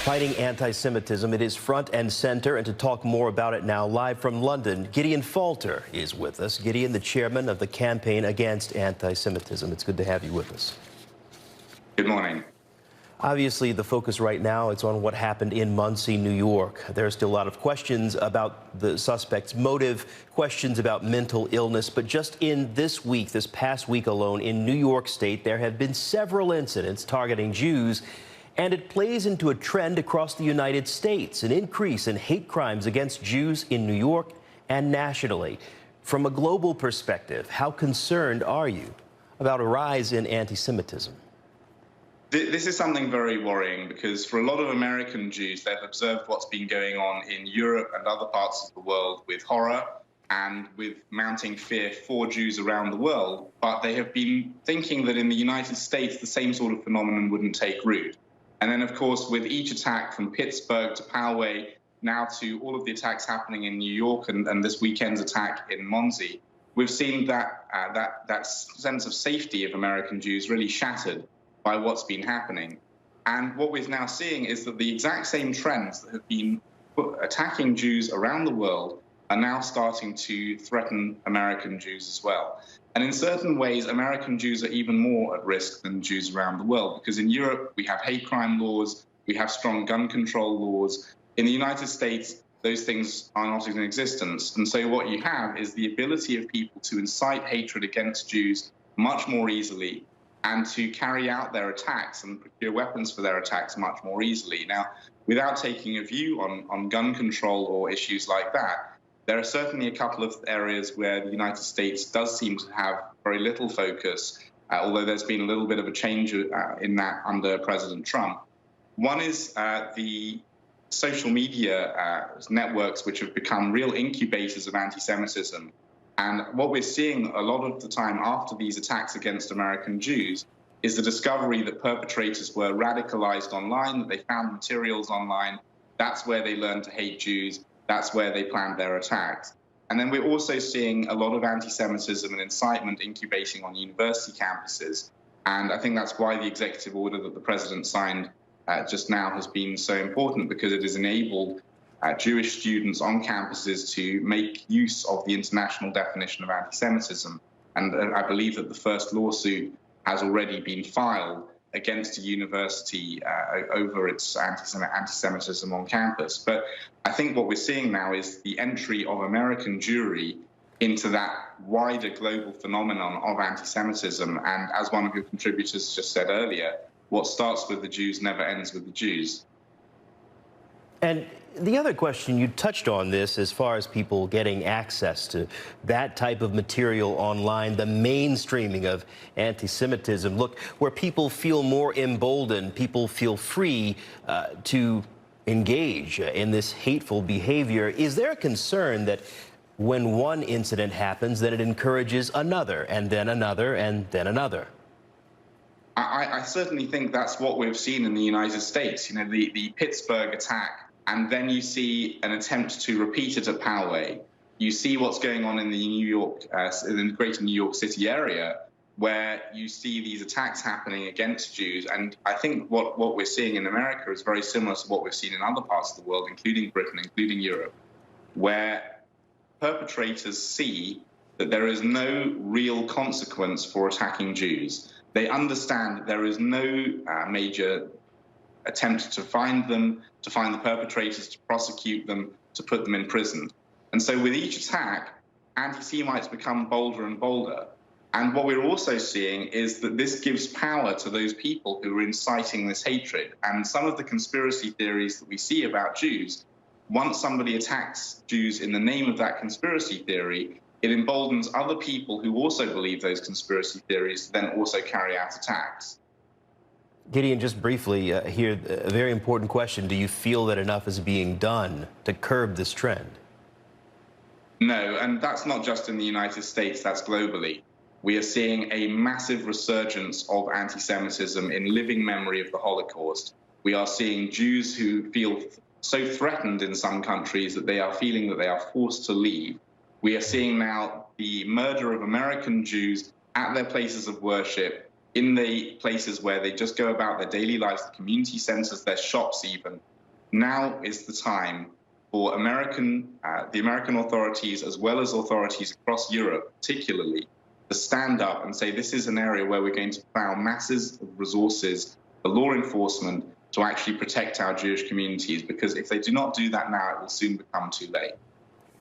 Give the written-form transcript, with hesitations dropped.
Fighting anti-Semitism, it is front and center, and to talk more about it now, live from London, Gideon Falter is with us. Gideon, the chairman of the Campaign Against Anti-Semitism. It's good to have you with us. Good morning. Obviously, the focus right now is on what happened in Muncie, New York. There are still a lot of questions about the suspect's motive, questions about mental illness. But just in this week, this past week alone, in New York State, there have been several incidents targeting Jews. And it plays into a trend across the United States, an increase in hate crimes against Jews in New York and nationally. From a global perspective, how concerned are you about a rise in anti-Semitism? This is something very worrying because for a lot of American Jews, they've observed what's been going on in Europe and other parts of the world with horror and with mounting fear for Jews around the world. But they have been thinking that in the United States, the same sort of phenomenon wouldn't take root. And then, of course, with each attack from Pittsburgh to Poway, now to all of the attacks happening in New York and this weekend's attack in Muncie, we've seen that sense of safety of American Jews really shattered by what's been happening. And what we're now seeing is that the exact same trends that have been attacking Jews around the world are now starting to threaten American Jews as well. And in certain ways, American Jews are even more at risk than Jews around the world, because in Europe, we have hate crime laws, we have strong gun control laws. In the United States, those things are not in existence. And so what you have is the ability of people to incite hatred against Jews much more easily and to carry out their attacks and procure weapons for their attacks much more easily. Now, without taking a view on gun control or issues like that, there are certainly a couple of areas where the United States does seem to have very little focus, although there's been a little bit of a change in that under President Trump. One is the social media networks, which have become real incubators of anti-Semitism. And what we're seeing a lot of the time after these attacks against American Jews is the discovery that perpetrators were radicalized online, that they found materials online. That's where they learned to hate Jews. That's where they planned their attacks. And then we're also seeing a lot of anti-Semitism and incitement incubating on university campuses. And I think that's why the executive order that the president signed just now has been so important, because it has enabled Jewish students on campuses to make use of the international definition of anti-Semitism. And I believe that the first lawsuit has already been filed against a university over its anti-Semitism on campus. But I think what we're seeing now is the entry of American Jewry into that wider global phenomenon of anti-Semitism. And as one of your contributors just said earlier, what starts with the Jews never ends with the Jews. And the other question, you touched on this as far as people getting access to that type of material online, the mainstreaming of anti-Semitism. Look, where people feel more emboldened, people feel free to engage in this hateful behavior. Is there a concern that when one incident happens, that it encourages another, and then another, and then another? I certainly think that's what we've seen in the United States. You know, the Pittsburgh attack, and then you see an attempt to repeat it at Poway. You see what's going on in the in the greater New York City area, where you see these attacks happening against Jews. And I think what we're seeing in America is very similar to what we've seen in other parts of the world, including Britain, including Europe, where perpetrators see that there is no real consequence for attacking Jews. They understand that there is no major attempt to find them, to find the perpetrators, to prosecute them, to put them in prison. And so with each attack, anti-Semites become bolder and bolder. And what we're also seeing is that this gives power to those people who are inciting this hatred. And some of the conspiracy theories that we see about Jews, once somebody attacks Jews in the name of that conspiracy theory, it emboldens other people who also believe those conspiracy theories to then also carry out attacks. Gideon, just briefly here, a very important question. Do you feel that enough is being done to curb this trend? No, and that's not just in the United States, that's globally. We are seeing a massive resurgence of anti-Semitism in living memory of the Holocaust. We are seeing Jews who feel so threatened in some countries that they are feeling that they are forced to leave. We are seeing now the murder of American Jews at their places of worship, in the places where they just go about their daily lives, the community centers, their shops even, Now is the time for the American authorities, as well as authorities across Europe, particularly, to stand up and say this is an area where we're going to plow masses of resources for law enforcement to actually protect our Jewish communities, because if they do not do that now, it will soon become too late.